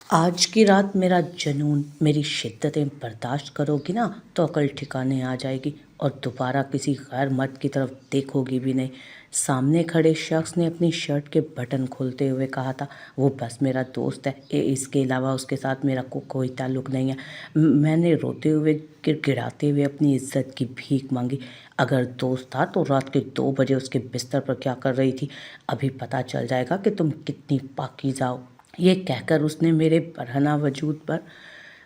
आज की रात मेरा जुनून, मेरी शिद्दतें बर्दाश्त करोगी ना तो अकल ठिकाने आ जाएगी और दोबारा किसी गैर मर्द की तरफ देखोगी भी नहीं। सामने खड़े शख्स ने अपनी शर्ट के बटन खोलते हुए कहा था, वो बस मेरा दोस्त है, इसके अलावा उसके साथ मेरा कोई ताल्लुक़ नहीं है। मैंने रोते हुए गिड़गिड़ाते हुए अपनी इज्जत की भीख मांगी। अगर दोस्त था तो रात के 2 बजे उसके बिस्तर पर क्या कर रही थी? अभी पता चल जाएगा कि तुम कितनी पाकीज़ा हो। ये कहकर उसने मेरे बरहना वजूद पर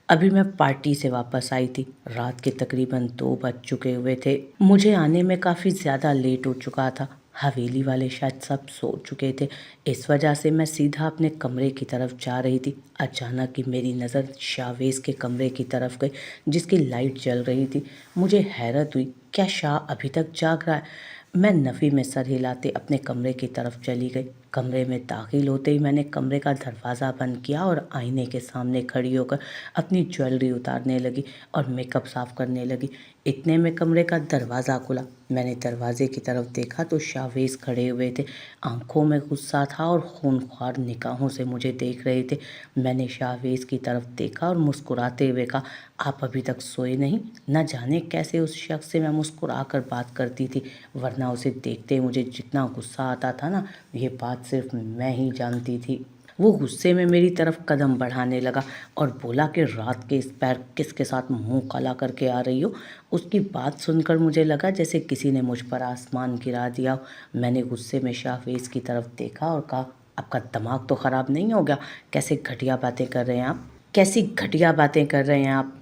अभी मैं पार्टी से वापस आई थी। रात के तकरीबन 2 बज चुके हुए थे। मुझे आने में काफ़ी ज़्यादा लेट हो चुका था। हवेली वाले शायद सब सो चुके थे। इस वजह से मैं सीधा अपने कमरे की तरफ जा रही थी। अचानक ही मेरी नज़र शाहवेज़ के कमरे की तरफ गई, जिसकी लाइट जल रही थी। मुझे हैरत हुई, क्या शाह अभी तक जाग रहा है? मैं नफ़ी में सर हिलाते अपने कमरे की तरफ चली गई। कमरे में दाखिल होते ही मैंने कमरे का दरवाज़ा बंद किया और आईने के सामने खड़ी होकर अपनी ज्वेलरी उतारने लगी और मेकअप साफ़ करने लगी। इतने में कमरे का दरवाज़ा खुला। मैंने दरवाजे की तरफ देखा तो शाहवेज़ खड़े हुए थे। आंखों में गुस्सा था और खूनख्वार निगाहों से मुझे देख रहे थे। मैंने शाहवेज़ की तरफ देखा और मुस्कुराते हुए कहा, आप अभी तक सोए नहीं? न जाने कैसे उस शख्स से मैं मुस्कुरा कर बात करती थी, वरना उसे देखते ही मुझे जितना गुस्सा आता था ना, ये बात सिर्फ मैं ही जानती थी। वो गुस्से में मेरी तरफ कदम बढ़ाने लगा और बोला कि रात के इस पैर किसके साथ मुंह काला करके आ रही हो? उसकी बात सुनकर मुझे लगा जैसे किसी ने मुझ पर आसमान गिरा दिया हो। मैंने गुस्से में शाहवेज़ की तरफ देखा और कहा, आपका दिमाग तो ख़राब नहीं हो गया? कैसे घटिया बातें कर रहे हैं आप? कैसी घटिया बातें कर रहे हैं आप?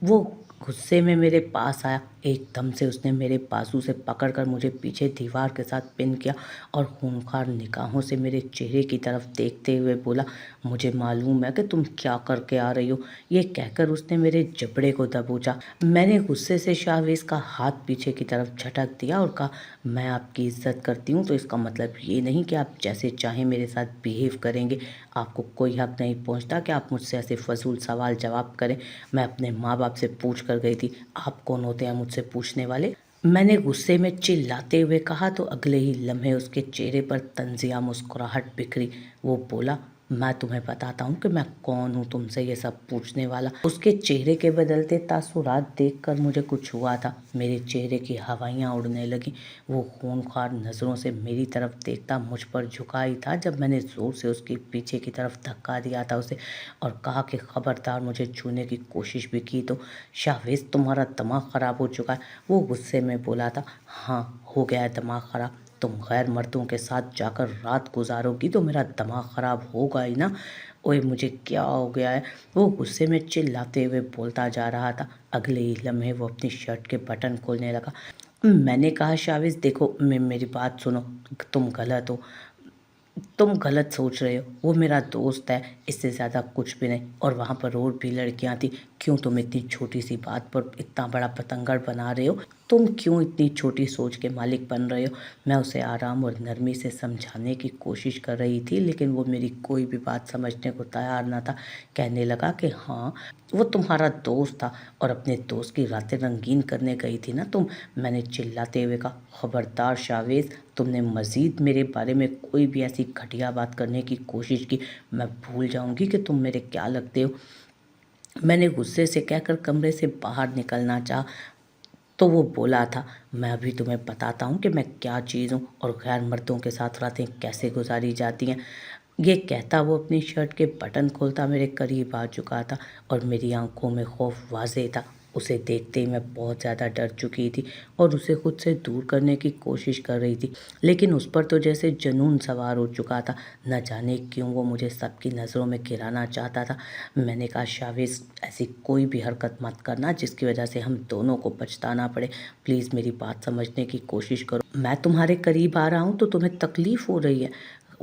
वो गुस्से में मेरे पास आया। एकदम से उसने मेरे बाजू से पकड़कर मुझे पीछे दीवार के साथ पिन किया और खूंखार निगाहों से मेरे चेहरे की तरफ देखते हुए बोला, मुझे मालूम है कि तुम क्या करके आ रही हो। ये कहकर उसने मेरे जबड़े को दबोचा। मैंने गुस्से से शाहवेज़ का हाथ पीछे की तरफ झटक दिया और कहा, मैं आपकी इज्जत करती हूँ तो इसका मतलब ये नहीं कि आप जैसे चाहें मेरे साथ बिहेव करेंगे। आपको कोई हक नहीं पहुँचता कि आप मुझसे ऐसे फजूल सवाल जवाब करें। मैं अपने माँ बाप से पूछ कर गई थी, आप कौन होते हैं मुझसे पूछने वाले? मैंने गुस्से में चिल्लाते हुए कहा तो अगले ही लम्हे उसके चेहरे पर तंजिया मुस्कुराहट बिखरी। वो बोला, मैं तुम्हें बताता हूँ कि मैं कौन हूँ तुमसे ये सब पूछने वाला। उसके चेहरे के बदलते तासुरात देखकर मुझे कुछ हुआ था। मेरे चेहरे की हवाइयाँ उड़ने लगी। वो खूनख्वार नज़रों से मेरी तरफ देखता मुझ पर झुका ही था जब मैंने ज़ोर से उसके पीछे की तरफ धक्का दिया था उसे और कहा कि खबरदार मुझे छूने की कोशिश भी की तो शाहवेज़ तुम्हारा दिमाग ख़राब हो चुका है। वो गुस्से में बोला था, हाँ हो गया है दिमाग ख़राब। तुम गैर मर्दों के साथ जाकर रात गुजारोगी तो मेरा दिमाग ख़राब होगा ही ना। ओए मुझे क्या हो गया है? वो गुस्से में चिल्लाते हुए बोलता जा रहा था। अगले ही लम्हे वो अपनी शर्ट के बटन खोलने लगा। मैंने कहा, शाहवेज़ देखो, मेरी बात सुनो, तुम गलत हो। तुम गलत सोच रहे हो। वो मेरा दोस्त है, इससे ज़्यादा कुछ भी नहीं। और वहाँ पर और भी लड़कियाँ थी। क्यों तुम इतनी छोटी सी बात पर इतना बड़ा पतंगड़ बना रहे हो? तुम क्यों इतनी छोटी सोच के मालिक बन रहे हो? मैं उसे आराम और नरमी से समझाने की कोशिश कर रही थी, लेकिन वो मेरी कोई भी बात समझने को तैयार ना था। कहने लगा कि हाँ, वो तुम्हारा दोस्त था और अपने दोस्त की रातें रंगीन करने गई थी ना तुम। मैंने चिल्लाते हुए कहा, खबरदार शाहवेज़, तुमने मज़ीद मेरे बारे में कोई भी ऐसी घटिया बात करने की कोशिश की, मैं भूल जाऊंगी कि तुम मेरे क्या लगते हो। मैंने गुस्से से कहकर कमरे से बाहर निकलना चाहा तो वो बोला था, मैं अभी तुम्हें बताता हूँ कि मैं क्या चीज़ हूँ और गैर मर्दों के साथ रातें कैसे गुजारी जाती हैं। ये कहता वो अपनी शर्ट के बटन खोलता मेरे करीब आ चुका था और मेरी आंखों में खौफ वाज़ेह था। उसे देखते ही मैं बहुत ज़्यादा डर चुकी थी और उसे खुद से दूर करने की कोशिश कर रही थी, लेकिन उस पर तो जैसे जुनून सवार हो चुका था। न जाने क्यों वो मुझे सबकी नज़रों में गिराना चाहता था। मैंने कहा, शाहवेज़, ऐसी कोई भी हरकत मत करना जिसकी वजह से हम दोनों को पछताना पड़े। प्लीज़ मेरी बात समझने की कोशिश करो। मैं तुम्हारे करीब आ रहा हूँ तो तुम्हें तकलीफ़ हो रही है।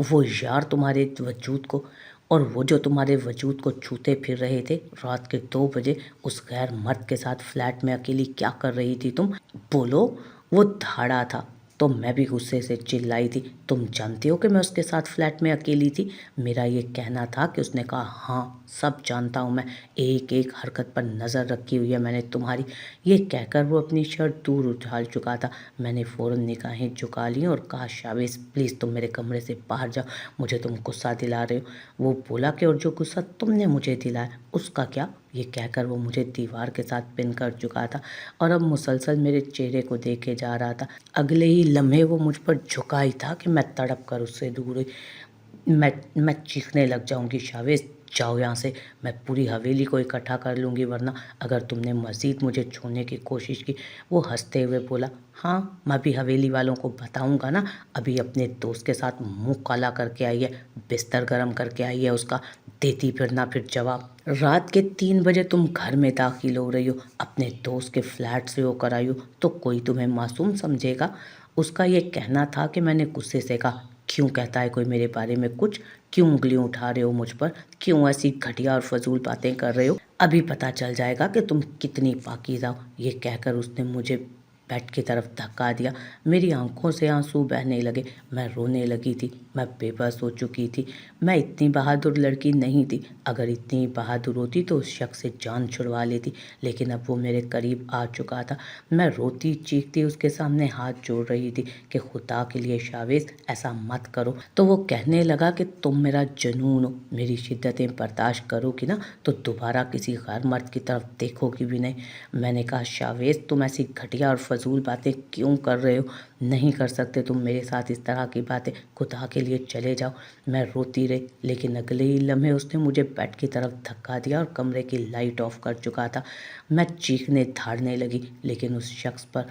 वो यार तुम्हारे वजूद को और वो जो तुम्हारे वजूद को छूते फिर रहे थे रात के 2 बजे उस गैर मर्द के साथ फ्लैट में अकेली क्या कर रही थी तुम? बोलो। वो धाड़ा था तो मैं भी गुस्से से चिल्लाई थी, तुम जानती हो कि मैं उसके साथ फ्लैट में अकेली थी। मेरा ये कहना था कि उसने कहा हाँ सब जानता हूँ मैं, एक एक हरकत पर नज़र रखी हुई है मैंने तुम्हारी। ये कहकर वो अपनी शर्ट दूर उछाल चुका था। मैंने फ़ौरन निगाहें झुका लीं और कहा शावेश प्लीज़ तुम मेरे कमरे से बाहर जाओ, मुझे तुम गुस्सा दिला रहे हो। वो बोला कि और जो गुस्सा तुमने मुझे दिलाया उसका क्या। ये कहकर वो मुझे दीवार के साथ पिन कर चुका था और अब मुसलसल मेरे चेहरे को देखे जा रहा था। अगले ही लम्हे वो मुझ पर झुका ही था कि मैं तड़प कर उससे दूर हुई। मैं चीखने लग जाऊंगी शावेश जाओ यहाँ से, मैं पूरी हवेली को इकट्ठा कर लूँगी वरना अगर तुमने मज़ीद मुझे छूने की कोशिश की। वो हंसते हुए बोला हाँ मैं भी हवेली वालों को बताऊँगा ना, अभी अपने दोस्त के साथ मुंह काला करके आई है, बिस्तर गर्म करके आई है उसका, देती फिर जवाब। रात के 3 बजे तुम घर में दाखिल हो रही हो, अपने दोस्त के फ्लैट से होकर आई हो, तो कोई तुम्हें मासूम समझेगा। उसका ये कहना था कि मैंने गुस्से से कहा क्यों कहता है कोई मेरे बारे में कुछ, क्यों उंगलियां उठा रहे हो मुझ पर, क्यों ऐसी घटिया और फजूल बातें कर रहे हो, अभी पता चल जाएगा कि तुम कितनी पाकीज़ा हो। ये कहकर उसने मुझे बेड की तरफ धक्का दिया। मेरी आंखों से आंसू बहने लगे, मैं रोने लगी थी, मैं बेबस हो चुकी थी। मैं इतनी बहादुर लड़की नहीं थी, अगर इतनी बहादुर होती तो उस शख्स से जान छुड़वा लेती, लेकिन अब वो मेरे करीब आ चुका था। मैं रोती चीखती उसके सामने हाथ जोड़ रही थी कि खुदा के लिए शावेश ऐसा मत करो। तो वो कहने लगा कि तुम मेरा जुनून हो, मेरी शिद्दतें बर्दाश्त करोगी ना तो दोबारा किसी गैर मर्द की तरफ देखोगी भी नहीं। मैंने कहा शावेश तुम ऐसी घटिया और फजूल बातें क्यों कर रहे हो, नहीं कर सकते तुम मेरे साथ इस तरह की बातें, खुदा के लिए चले जाओ। मैं रोती रही, लेकिन अगले ही लम्हे उसने मुझे बेड की तरफ धक्का दिया और कमरे की लाइट ऑफ कर चुका था। मैं चीखने धाड़ने लगी, लेकिन उस शख्स पर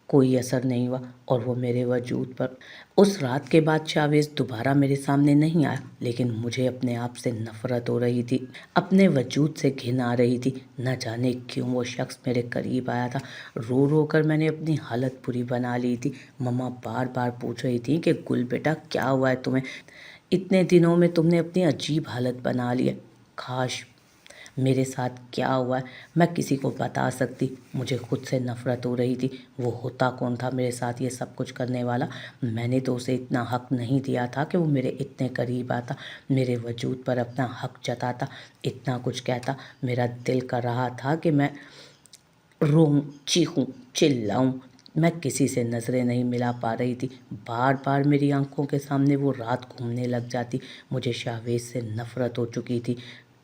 कोई असर नहीं हुआ और वो मेरे वजूद पर। उस रात के बाद शावेश दोबारा मेरे सामने नहीं आया, लेकिन मुझे अपने आप से नफरत हो रही थी, अपने वजूद से घिन आ रही थी। न जाने क्यों वो शख्स मेरे करीब आया था। रो रो कर मैंने अपनी हालत बुरी बना ली थी। मम्मा बार बार पूछ रही थी कि गुल बेटा क्या हुआ है तुम्हें, इतने दिनों में तुमने अपनी अजीब हालत बना ली है। काश मेरे साथ क्या हुआ है मैं किसी को बता सकती। मुझे खुद से नफ़रत हो रही थी। वो होता कौन था मेरे साथ ये सब कुछ करने वाला। मैंने तो उसे इतना हक नहीं दिया था कि वो मेरे इतने करीब आता, मेरे वजूद पर अपना हक जताता, इतना कुछ कहता। मेरा दिल कर रहा था कि मैं रोऊं, चीखूं, चिल्लाऊं। मैं किसी से नज़रें नहीं मिला पा रही थी। बार बार मेरी आंखों के सामने वो रात घूमने लग जाती। मुझे शावेश से नफ़रत हो चुकी थी।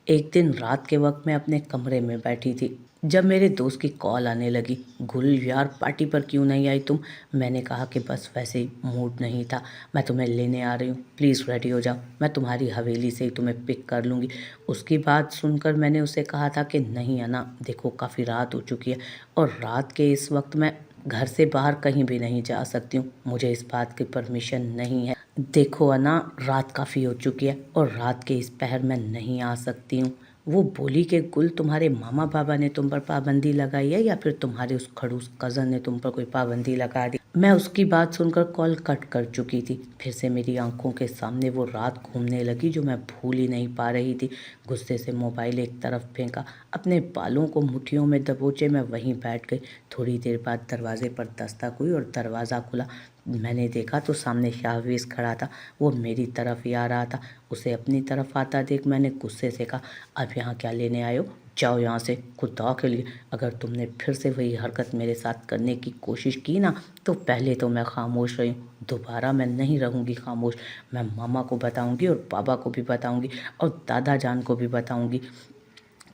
एक दिन रात के वक्त मैं अपने कमरे में बैठी थी जब मेरे दोस्त की कॉल आने लगी। गुल यार पार्टी पर क्यों नहीं आई तुम। मैंने कहा कि बस वैसे ही मूड नहीं था, मैं तुम्हें लेने आ रही हूँ, प्लीज़ रेडी हो जाओ, मैं तुम्हारी हवेली से ही तुम्हें पिक कर लूँगी। उसकी बात सुनकर मैंने उसे कहा था कि नहीं अना, देखो काफ़ी रात हो चुकी है और रात के इस वक्त मैं घर से बाहर कहीं भी नहीं जा सकती हूँ, मुझे इस बात की परमिशन नहीं है। देखो अना रात काफ़ी हो चुकी है और रात के इस पहर मैं नहीं आ सकती हूँ। वो बोली कि गुल तुम्हारे मामा बाबा ने तुम पर पाबंदी लगाई है या फिर तुम्हारे उस खड़ूस कज़न ने तुम पर कोई पाबंदी लगा दी। मैं उसकी बात सुनकर कॉल कट कर चुकी थी। फिर से मेरी आंखों के सामने वो रात घूमने लगी जो मैं भूल ही नहीं पा रही थी। गुस्से से मोबाइल एक तरफ फेंका, अपने बालों को मुट्ठियों में दबोचे मैं वहीं बैठ गई। थोड़ी देर बाद दरवाजे पर दस्तक हुई और दरवाज़ा खुला। मैंने देखा तो सामने शाहवेज खड़ा था। वो मेरी तरफ ही आ रहा था। उसे अपनी तरफ आता देख मैंने गुस्से से कहा अब यहाँ क्या लेने आए हो, जाओ यहाँ से, खुदा के लिए अगर तुमने फिर से वही हरकत मेरे साथ करने की कोशिश की ना तो पहले तो मैं खामोश रही हूँ, दोबारा मैं नहीं रहूँगी खामोश। मैं मामा को बताऊँगी और पापा को भी बताऊँगी और दादा जान को भी बताऊँगी,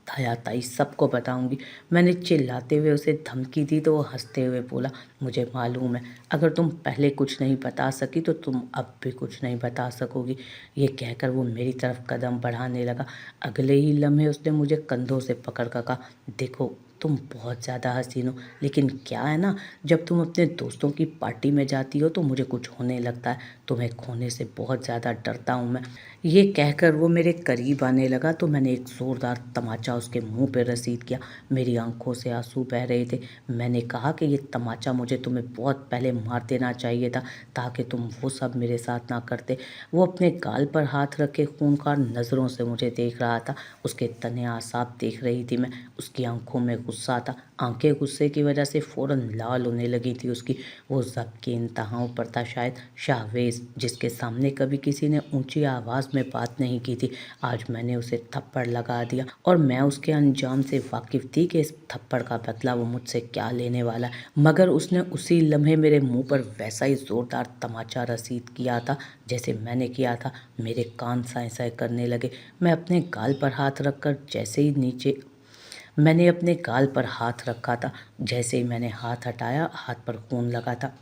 ताया ताई सबको बताऊंगी। मैंने चिल्लाते हुए उसे धमकी दी तो वो हंसते हुए बोला मुझे मालूम है अगर तुम पहले कुछ नहीं बता सकी तो तुम अब भी कुछ नहीं बता सकोगी। ये कहकर वो मेरी तरफ कदम बढ़ाने लगा। अगले ही लम्हे उसने मुझे कंधों से पकड़ कर कहा देखो तुम बहुत ज़्यादा हसीन हो, लेकिन क्या है ना जब तुम अपने दोस्तों की पार्टी में जाती हो तो मुझे कुछ होने लगता है, तुम्हें खोने से बहुत ज़्यादा डरता हूँ मैं। ये कहकर वो मेरे करीब आने लगा तो मैंने एक ज़ोरदार तमाचा उसके मुंह पे रसीद किया। मेरी आंखों से आंसू बह रहे थे। मैंने कहा कि ये तमाचा मुझे तुम्हें बहुत पहले मार देना चाहिए था ताकि तुम वो सब मेरे साथ ना करते। वो अपने गाल पर हाथ रखे खूंखार नज़रों से मुझे देख रहा था। उसके तने आसाब देख रही थी मैं। उसकी आंखों में गुस्सा था, आंखें गुस्से की वजह से फ़ौरन लाल होने लगी थी उसकी। वो ज़ब्त के इंतहाओं पर था शायद। शाहवेज़, जिसके सामने कभी किसी ने ऊंची आवाज़ में बात नहीं की थी, आज मैंने उसे थप्पड़ लगा दिया और मैं उसके अंजाम से वाकिफ़ थी कि इस थप्पड़ का बदला वो मुझसे क्या लेने वाला है। मगर उसने उसी लम्हे मेरे मुंह पर वैसा ही ज़ोरदार तमाचा रसीद किया था जैसे मैंने किया था। मेरे कान साए साए करने लगे। मैंने अपने गाल पर हाथ रखा था। जैसे ही मैंने हाथ हटाया, हाथ पर खून लगा था।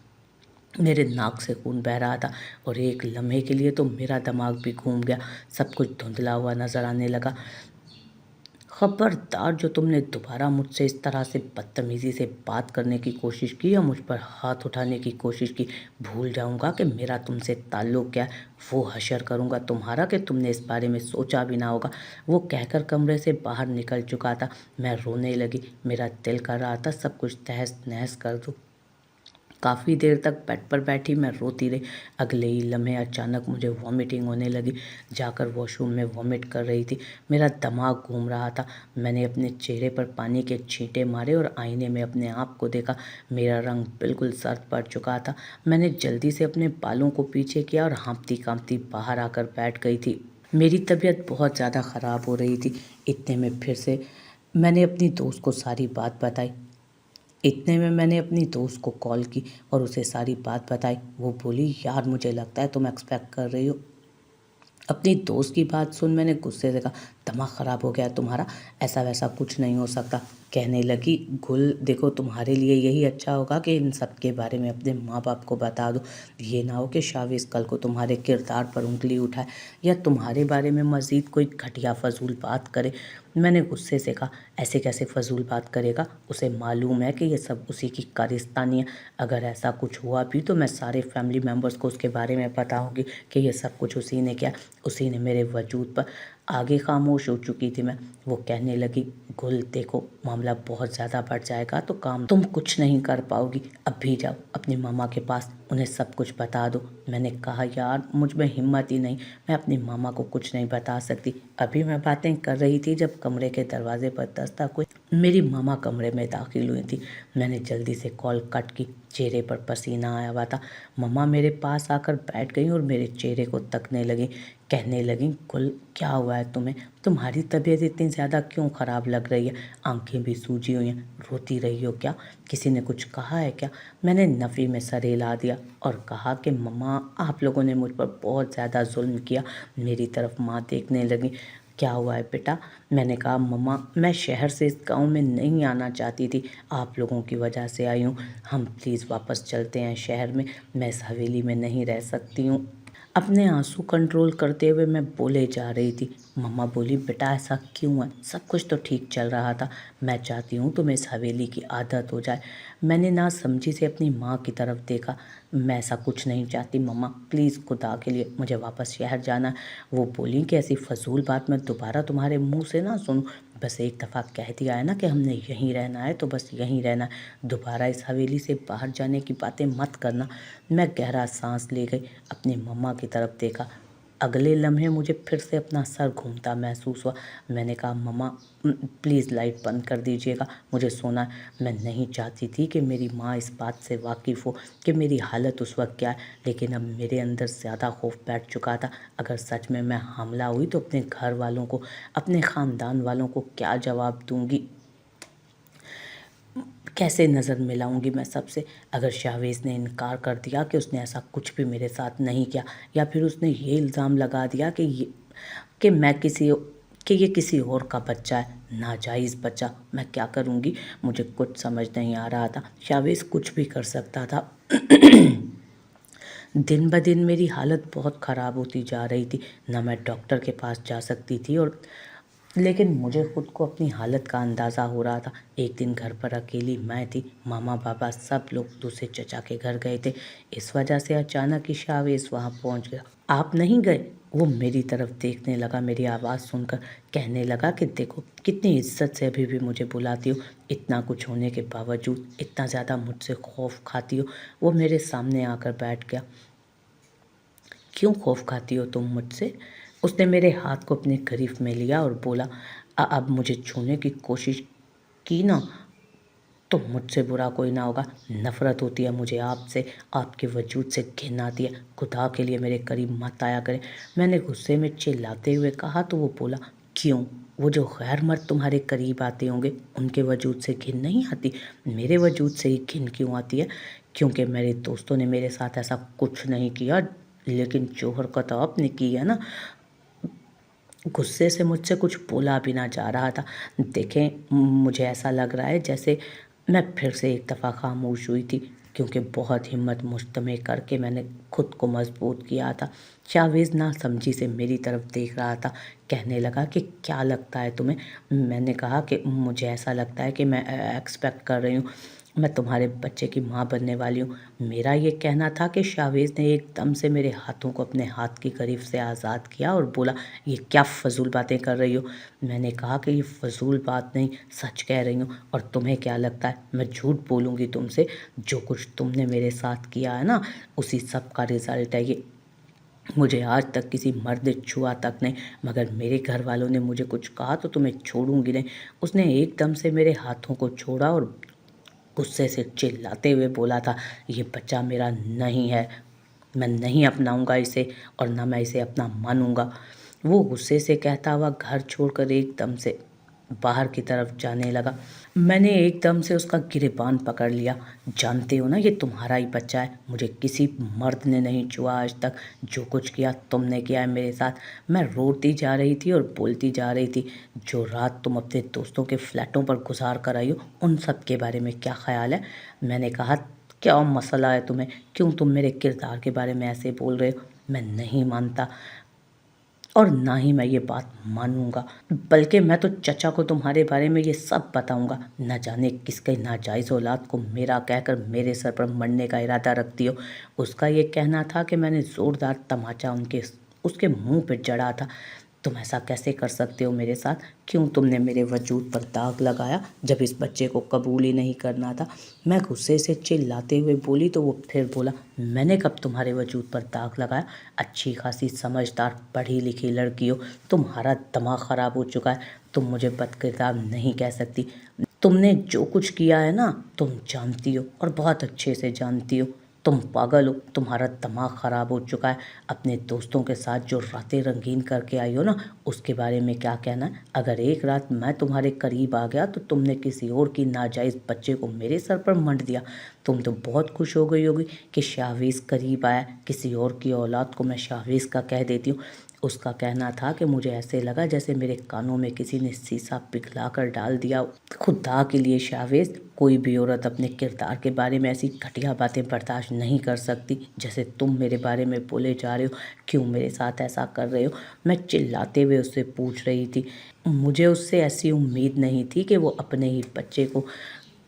मेरे नाक से खून बह रहा था और एक लम्हे के लिए तो मेरा दिमाग भी घूम गया। सब कुछ धुंधला हुआ नज़र आने लगा। खबरदार, जो तुमने दोबारा मुझसे इस तरह से बदतमीज़ी से बात करने की कोशिश की या मुझ पर हाथ उठाने की कोशिश की, भूल जाऊंगा कि मेरा तुमसे ताल्लुक़ क्या है। वो हशर करूंगा तुम्हारा कि तुमने इस बारे में सोचा भी ना होगा। वो कहकर कमरे से बाहर निकल चुका था। मैं रोने लगी। मेरा दिल कर रहा था सब कुछ तहस नहस कर दूँ। काफ़ी देर तक बेड पर बैठी मैं रोती रही। अगले ही लम्हे अचानक मुझे वॉमिटिंग होने लगी। जाकर वॉशरूम में वॉमिट कर रही थी। मेरा दिमाग घूम रहा था। मैंने अपने चेहरे पर पानी के छींटे मारे और आईने में अपने आप को देखा। मेरा रंग बिल्कुल सर्द पड़ चुका था। मैंने जल्दी से अपने बालों को पीछे किया और हाँफती काँपती बाहर आकर बैठ गई थी। मेरी तबीयत बहुत ज़्यादा ख़राब हो रही थी। इतने में फिर से मैंने अपनी दोस्त को सारी बात बताई। इतने में मैंने अपनी दोस्त को कॉल की और उसे सारी बात बताई। वो बोली, यार मुझे लगता है तुम एक्सपेक्ट कर रही हो। अपनी दोस्त की बात सुन मैंने गुस्से से कहा, दिमाग ख़राब हो गया है तुम्हारा, ऐसा वैसा कुछ नहीं हो सकता। कहने लगी, गुल देखो, तुम्हारे लिए यही अच्छा होगा कि इन सब के बारे में अपने माँ बाप को बता दो। ये ना हो कि शाविज़ कल को तुम्हारे किरदार पर उंगली उठाए या तुम्हारे बारे में मज़ीद कोई घटिया फजूल बात करे। मैंने गुस्से से कहा, ऐसे कैसे फजूल बात करेगा? उसे मालूम है कि ये सब उसी की कारिस्तानी है। अगर ऐसा कुछ हुआ भी तो मैं सारे फैमिली मेम्बर्स को उसके बारे में बताऊंगी कि ये सब कुछ उसी ने किया। उसी ने मेरे वजूद पर। आगे खामोश हो चुकी थी मैं। वो कहने लगी, गुल देखो, मामला बहुत ज़्यादा बढ़ जाएगा तो काम तुम कुछ नहीं कर पाओगी। अभी जाओ अपनी मामा के पास, उन्हें सब कुछ बता दो। मैंने कहा, यार मुझ में हिम्मत ही नहीं, मैं अपनी मामा को कुछ नहीं बता सकती। अभी मैं बातें कर रही थी जब कमरे के दरवाजे पर दस्तक हुई। मेरी मामा कमरे में दाखिल हुई थी। मैंने जल्दी से कॉल कट की। चेहरे पर पसीना आया हुआ था। मम्मा मेरे पास आकर बैठ गई और मेरे चेहरे को तकने लगी। कहने लगी, गुल क्या हुआ है तुम्हें? तुम्हारी तबीयत इतनी ज़्यादा क्यों ख़राब लग रही है? आंखें भी सूजी हुई हैं, रोती रही हो क्या? किसी ने कुछ कहा है क्या? मैंने नफ़ी में सर हिला दिया और कहा कि मम्मा, आप लोगों ने मुझ पर बहुत ज़्यादा जुल्म किया। मेरी तरफ माँ देखने लगी। क्या हुआ है बेटा? मैंने कहा, मम्मा मैं शहर से इस गांव में नहीं आना चाहती थी, आप लोगों की वजह से आई हूँ। हम प्लीज़ वापस चलते हैं शहर में, मैं इस हवेली में नहीं रह सकती हूँ। अपने आंसू कंट्रोल करते हुए मैं बोले जा रही थी। मम्मा बोली, बेटा ऐसा क्यों है? सब कुछ तो ठीक चल रहा था। मैं चाहती हूँ तुम्हें इस हवेली की आदत हो जाए। मैंने ना समझी से अपनी माँ की तरफ देखा। मैं ऐसा कुछ नहीं चाहती मम्मा, प्लीज़ खुदा के लिए मुझे वापस शहर जाना है। वो बोली कि ऐसी फजूल बात मैं दोबारा तुम्हारे मुंह से ना सुनूं। बस एक दफ़ा कह दिया है ना कि हमने यहीं रहना है तो बस यहीं रहना है। दोबारा इस हवेली से बाहर जाने की बातें मत करना। मैं गहरा सांस ले गई, अपनी मम्मा की तरफ देखा। अगले लम्हे मुझे फिर से अपना सर घूमता महसूस हुआ। मैंने कहा, मम्मा प्लीज़ लाइट बंद कर दीजिएगा, मुझे सोना है। मैं नहीं चाहती थी कि मेरी माँ इस बात से वाकिफ़ हो कि मेरी हालत उस वक्त क्या है, लेकिन अब मेरे अंदर ज़्यादा खौफ बैठ चुका था। अगर सच में मैं हमला हुई तो अपने घर वालों को, अपने ख़ानदान वालों को क्या जवाब दूँगी? कैसे नज़र मिलाऊंगी मैं सबसे? अगर शाहवेज़ ने इनकार कर दिया कि उसने ऐसा कुछ भी मेरे साथ नहीं किया, या फिर उसने ये इल्ज़ाम लगा दिया कि मैं किसी कि ये किसी और का बच्चा है, नाजायज़ बच्चा, मैं क्या करूंगी? मुझे कुछ समझ नहीं आ रहा था। शाहवेज़ कुछ भी कर सकता था। दिन ब दिन मेरी हालत बहुत ख़राब होती जा रही थी। ना मैं डॉक्टर के पास जा सकती थी और लेकिन मुझे खुद को अपनी हालत का अंदाज़ा हो रहा था। एक दिन घर पर अकेली मैं थी। मामा पापा सब लोग दूसरे चचा के घर गए थे। इस वजह से अचानक ही शावेश वहाँ पहुँच गया। आप नहीं गए? वो मेरी तरफ देखने लगा। मेरी आवाज़ सुनकर कहने लगा कि देखो कितनी इज्जत से अभी भी मुझे बुलाती हो, इतना कुछ होने के बावजूद इतना ज़्यादा मुझसे खौफ खाती हो। वो मेरे सामने आकर बैठ गया। क्यों खौफ खाती हो तुम मुझसे? उसने मेरे हाथ को अपने करीब में लिया और बोला, अब मुझे छूने की कोशिश की ना तो मुझसे बुरा कोई ना होगा। नफ़रत होती है मुझे आपसे, आपके वजूद से घिन आती है। खुदा के लिए मेरे करीब मत आया करें। मैंने गुस्से में चिल्लाते हुए कहा तो वो बोला, क्यों? वो जो गैर मर्द तुम्हारे करीब आते होंगे उनके वजूद से घिन नहीं आती? मेरे वजूद से ही घिन क्यों आती है? क्योंकि मेरे दोस्तों ने मेरे साथ ऐसा कुछ नहीं किया, लेकिन जो हरकत आपने की है ना, गुस्से से मुझसे कुछ बोला भी ना जा रहा था। देखें, मुझे ऐसा लग रहा है जैसे मैं फिर से एक दफ़ा खामोश हुई थी, क्योंकि बहुत हिम्मत मुजतमع करके मैंने खुद को मजबूत किया था। शावेज़ नासमझी से मेरी तरफ देख रहा था। कहने लगा कि क्या लगता है तुम्हें? मैंने कहा कि मुझे ऐसा लगता है कि मैं एक्सपेक्ट कर रही हूँ, मैं तुम्हारे बच्चे की माँ बनने वाली हूँ। मेरा ये कहना था कि शावेज़ ने एकदम से मेरे हाथों को अपने हाथ की गिरफ्त से आज़ाद किया और बोला, ये क्या फ़ज़ूल बातें कर रही हो? मैंने कहा कि ये फ़ज़ूल बात नहीं, सच कह रही हूँ। और तुम्हें क्या लगता है मैं झूठ बोलूँगी तुमसे? जो कुछ तुमने मेरे साथ किया है ना, उसी सब का रिज़ल्ट है ये। मुझे आज तक किसी मर्द ने छुआ तक नहीं, मगर मेरे घर वालों ने मुझे कुछ कहा तो तुम्हें छोड़ूंगी नहीं। उसने एकदम से मेरे हाथों को छोड़ा और गुस्से से चिल्लाते हुए बोला था, ये बच्चा मेरा नहीं है, मैं नहीं अपनाऊंगा इसे, और ना मैं इसे अपना मानूंगा। वो गुस्से से कहता हुआ घर छोड़कर एकदम से बाहर की तरफ जाने लगा। मैंने एकदम से उसका गिरेबान पकड़ लिया। जानते हो ना, ये तुम्हारा ही बच्चा है, मुझे किसी मर्द ने नहीं छुआ आज तक। जो कुछ किया तुमने किया है मेरे साथ। मैं रोती जा रही थी और बोलती जा रही थी, जो रात तुम अपने दोस्तों के फ्लैटों पर गुजार कर आई हो, उन सब के बारे में क्या ख्याल है? मैंने कहा, क्या मसला है तुम्हें? क्यों तुम मेरे किरदार के बारे में ऐसे बोल रहे हो? मैं नहीं मानता, और ना ही मैं ये बात मानूंगा, बल्कि मैं तो चचा को तुम्हारे बारे में ये सब बताऊंगा। न जाने किसके नाजायज़ औलाद को मेरा कहकर मेरे सर पर मरने का इरादा रखती हो। उसका ये कहना था कि मैंने ज़ोरदार तमाचा उसके मुंह पे जड़ा था। तुम ऐसा कैसे कर सकते हो मेरे साथ? क्यों तुमने मेरे वजूद पर दाग लगाया जब इस बच्चे को कबूल ही नहीं करना था? मैं गुस्से से चिल्लाते हुए बोली तो वो फिर बोला, मैंने कब तुम्हारे वजूद पर दाग लगाया? अच्छी खासी समझदार पढ़ी लिखी लड़की हो, तुम्हारा दिमाग ख़राब हो चुका है। तुम मुझे बदकिरदार नहीं कह सकती। तुमने जो कुछ किया है ना, तुम जानती हो और बहुत अच्छे से जानती हो। तुम पागल हो, तुम्हारा दिमाग ख़राब हो चुका है। अपने दोस्तों के साथ जो रातें रंगीन करके आई हो ना, उसके बारे में क्या कहना है? अगर एक रात मैं तुम्हारे करीब आ गया तो तुमने किसी और की नाजायज़ बच्चे को मेरे सर पर मंड दिया। तुम तो बहुत खुश हो गई होगी कि शावेज़ करीब आया। किसी और की औलाद को मैं शावेज़ का कह देती हूँ। उसका कहना था कि मुझे ऐसे लगा जैसे मेरे कानों में किसी ने शीशा पिघला कर डाल दिया। खुदा के लिए शावेज़, कोई भी औरत अपने किरदार के बारे में ऐसी घटिया बातें बर्दाश्त नहीं कर सकती जैसे तुम मेरे बारे में बोले जा रहे हो। क्यों मेरे साथ ऐसा कर रहे हो? मैं चिल्लाते हुए उससे पूछ रही थी। मुझे उससे ऐसी उम्मीद नहीं थी कि वो अपने ही बच्चे को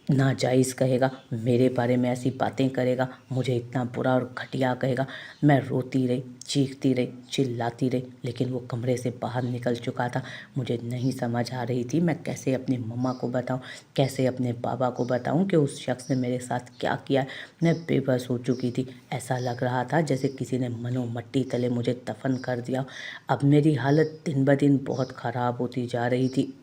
नाजायज़ कहेगा, मेरे बारे में ऐसी बातें करेगा, मुझे इतना बुरा और घटिया कहेगा। मैं रोती रही, चीखती रही, चिल्लाती रही, लेकिन वो कमरे से बाहर निकल चुका था। मुझे नहीं समझ आ रही थी मैं कैसे अपनी मम्मा को बताऊं, कैसे अपने पापा को बताऊं कि उस शख्स ने मेरे साथ क्या किया है। मैं बेबस हो चुकी थी। ऐसा लग रहा था जैसे किसी ने मनो मट्टी तले मुझे दफन कर दिया। अब मेरी हालत दिन ब दिन बहुत ख़राब होती जा रही थी,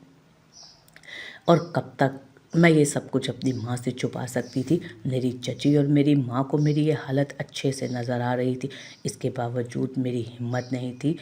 और कब तक मैं ये सब कुछ अपनी माँ से छुपा सकती थी? मेरी चची और मेरी माँ को मेरी ये हालत अच्छे से नज़र आ रही थी। इसके बावजूद मेरी हिम्मत नहीं थी,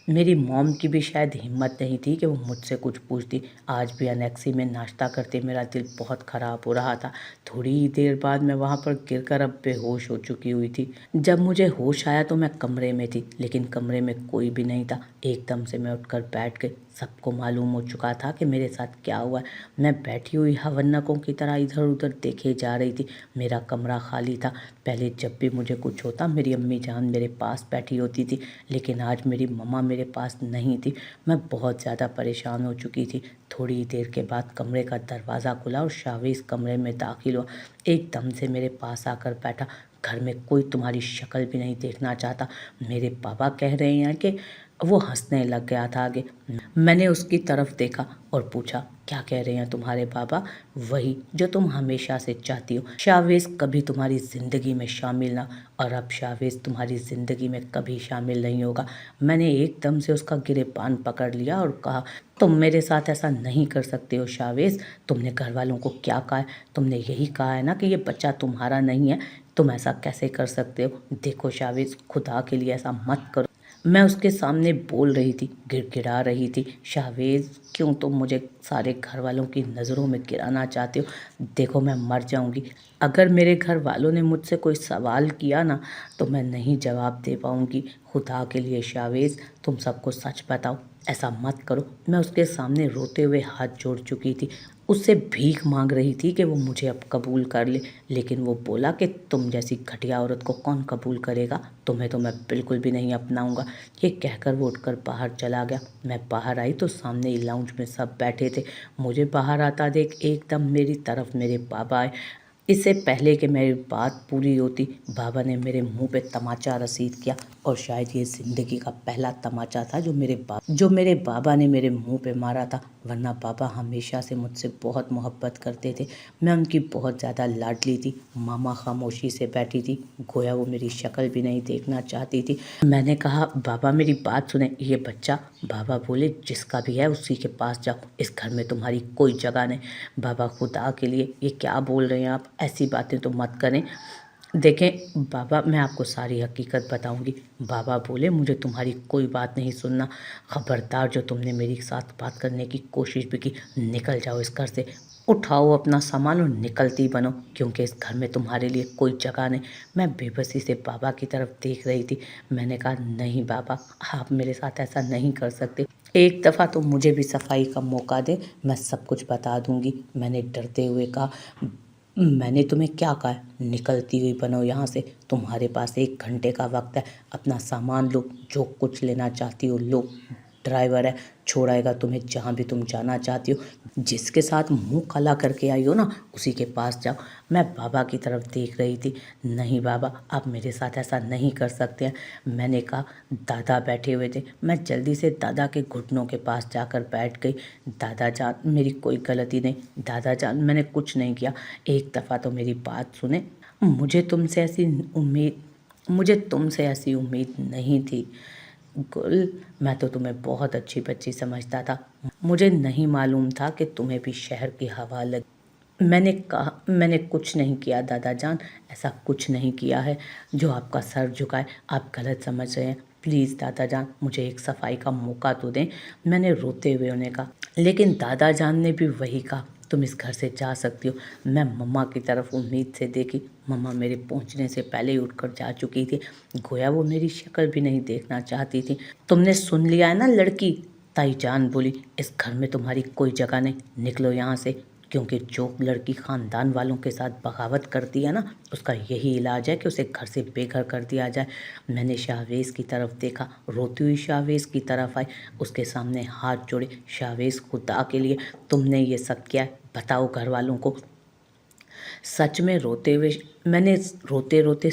मेरी मॉम की भी शायद हिम्मत नहीं थी कि वो मुझसे कुछ पूछती। आज भी अनेक्सी में नाश्ता करते मेरा दिल बहुत ख़राब हो रहा था। थोड़ी ही देर बाद मैं वहाँ पर गिरकर अब बेहोश हो चुकी हुई थी। जब मुझे होश आया तो मैं कमरे में थी, लेकिन कमरे में कोई भी नहीं था। एकदम से मैं उठकर बैठ गई। सबको मालूम हो चुका था कि मेरे साथ क्या हुआ है। मैं बैठी हुई हवन्नकों की तरह इधर उधर देखे जा रही थी। मेरा कमरा खाली था। पहले जब भी मुझे कुछ होता मेरी अम्मी जान मेरे पास बैठी होती थी, लेकिन आज मेरी मम्मा मेरे पास नहीं थी। मैं बहुत ज़्यादा परेशान हो चुकी थी। थोड़ी देर के बाद कमरे का दरवाज़ा खुला और शावेज़ कमरे में दाखिल हुआ। एकदम से मेरे पास आकर बैठा। घर में कोई तुम्हारी शक्ल भी नहीं देखना चाहता। मेरे पापा कह रहे हैं कि वो हंसने लग गया था आगे। मैंने उसकी तरफ देखा और पूछा, क्या कह रहे हैं तुम्हारे बाबा? वही जो तुम हमेशा से चाहती हो, शाहवेज कभी तुम्हारी ज़िंदगी में शामिल ना। और अब शाहवेज तुम्हारी ज़िंदगी में कभी शामिल नहीं होगा। मैंने एकदम से उसका गिरेबान पकड़ लिया और कहा, तुम मेरे साथ ऐसा नहीं कर सकते हो शाहवेज। तुमने घर वालों को क्या कहा है? तुमने यही कहा है ना कि ये बच्चा तुम्हारा नहीं है। तुम ऐसा कैसे कर सकते हो? देखो शाहवेज, खुदा के लिए ऐसा मत करो। मैं उसके सामने बोल रही थी, गिड़गिड़ा रही थी, शाहवेज क्यों तुम मुझे सारे घर वालों की नज़रों में गिराना चाहते हो? देखो मैं मर जाऊंगी। अगर मेरे घर वालों ने मुझसे कोई सवाल किया ना तो मैं नहीं जवाब दे पाऊंगी। खुदा के लिए शाहवेज, तुम सबको सच बताओ, ऐसा मत करो। मैं उसके सामने रोते हुए हाथ जोड़ चुकी थी, उससे भीख मांग रही थी कि वो मुझे अब कबूल कर ले। लेकिन वो बोला कि तुम जैसी घटिया औरत को कौन कबूल करेगा, तुम्हें तो मैं बिल्कुल भी नहीं अपनाऊंगा। ये कहकर वो उठकर बाहर चला गया। मैं बाहर आई तो सामने ही लाउंज में सब बैठे थे। मुझे बाहर आता देख एकदम मेरी तरफ मेरे बाबा आए। इससे पहले कि मेरी बात पूरी होती, बाबा ने मेरे मुंह पे तमाचा रसीद किया। और शायद ये ज़िंदगी का पहला तमाचा था जो मेरे बाबा ने मेरे मुंह पे मारा था। वरना बाबा हमेशा से मुझसे बहुत मोहब्बत करते थे। मैं उनकी बहुत ज़्यादा लाडली थी। मामा खामोशी से बैठी थी, गोया वो मेरी शक्ल भी नहीं देखना चाहती थी। मैंने कहा, बाबा मेरी बात सुने, ये बच्चा। बाबा बोले, जिसका भी है उसी के पास जाओ, इस घर में तुम्हारी कोई जगह नहीं। बाबा खुदा के लिए ये क्या बोल रहे हैं आप? ऐसी बातें तो मत करें। देखें बाबा, मैं आपको सारी हकीकत बताऊंगी। बाबा बोले, मुझे तुम्हारी कोई बात नहीं सुनना। खबरदार जो तुमने मेरे साथ बात करने की कोशिश भी की, निकल जाओ इस घर से। उठाओ अपना सामान और निकलती बनो, क्योंकि इस घर में तुम्हारे लिए कोई जगह नहीं। मैं बेबसी से बाबा की तरफ देख रही थी। मैंने कहा, नहीं बाबा, आप मेरे साथ ऐसा नहीं कर सकते। एक दफ़ा तो मुझे भी सफाई का मौका दे, मैं सब कुछ बता दूंगी। मैंने डरते हुए कहा, मैंने तुम्हें क्या कहा है? निकलती हुई बनो यहाँ से। तुम्हारे पास 1 घंटे का वक्त है, अपना सामान लो, जो कुछ लेना चाहती हो लो। ड्राइवर है, छोड़ाएगा तुम्हें जहाँ भी तुम जाना चाहती हो। जिसके साथ मुंह काला करके आई हो ना, उसी के पास जाओ। मैं बाबा की तरफ देख रही थी। नहीं बाबा, आप मेरे साथ ऐसा नहीं कर सकते हैं। मैंने कहा, दादा बैठे हुए थे। मैं जल्दी से दादा के घुटनों के पास जाकर बैठ गई। दादा जान, मेरी कोई गलती नहीं। दादा जान, मैंने कुछ नहीं किया। एक दफ़ा तो मेरी बात सुने। उम्मीद मुझे तुमसे ऐसी उम्मीद नहीं थी। गुल, मैं तो तुम्हें बहुत अच्छी बच्ची समझता था। मुझे नहीं मालूम था कि तुम्हें भी शहर की हवा लगी। मैंने कहा, मैंने कुछ नहीं किया दादा जान, ऐसा कुछ नहीं किया है। जो आपका सर झुकाए, आप गलत समझ रहे हैं। प्लीज़ दादा जान, मुझे एक सफाई का मौका तो दें। मैंने रोते हुए उन्हें कहा। लेकिन दादा जान ने भी वही कहा, तुम इस घर से जा सकती हो। मैं मम्मा की तरफ उम्मीद से देखी। मम्मा मेरे पहुंचने से पहले ही उठकर जा चुकी थी। गोया वो मेरी शक्ल भी नहीं देखना चाहती थी। तुमने सुन लिया है ना लड़की? ताई जान बोली, इस घर में तुम्हारी कोई जगह नहीं, निकलो यहाँ से। क्योंकि जो लड़की ख़ानदान वालों के साथ बगावत करती है ना, उसका यही इलाज है कि उसे घर से बेघर कर दिया जाए। मैंने शाहवेज की तरफ देखा, रोती हुई शाहवेज की तरफ आई, उसके सामने हाथ जोड़े। शाहवेज, खुदा के लिए तुमने ये सब किया है, बताओ घर वालों को। सच में मैंने रोते रोते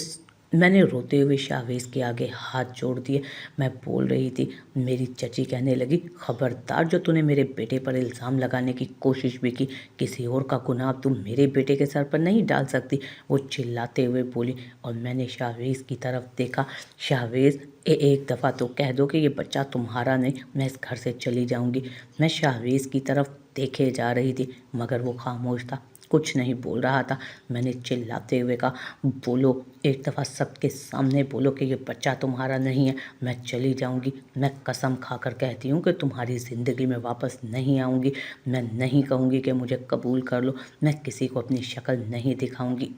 मैंने रोते हुए शाहवेज के आगे हाथ जोड़ दिए। मैं बोल रही थी। मेरी चची कहने लगी, खबरदार जो तूने मेरे बेटे पर इल्ज़ाम लगाने की कोशिश भी की, किसी और का गुनाह तुम मेरे बेटे के सर पर नहीं डाल सकती। वो चिल्लाते हुए बोली। और मैंने शाहवेज की तरफ देखा। शाहवेज, एक दफ़ा तो कह दो कि ये बच्चा तुम्हारा नहीं, मैं इस घर से चली जाऊंगी। मैं शाहवेज की तरफ देखे जा रही थी, मगर वो खामोश था, कुछ नहीं बोल रहा था। मैंने चिल्लाते हुए कहा, बोलो, एक दफ़ा सबके सामने बोलो कि ये बच्चा तुम्हारा नहीं है। मैं चली जाऊंगी। मैं कसम खाकर कहती हूँ कि तुम्हारी ज़िंदगी में वापस नहीं आऊँगी। मैं नहीं कहूँगी कि मुझे कबूल कर लो। मैं किसी को अपनी शक्ल नहीं दिखाऊंगी।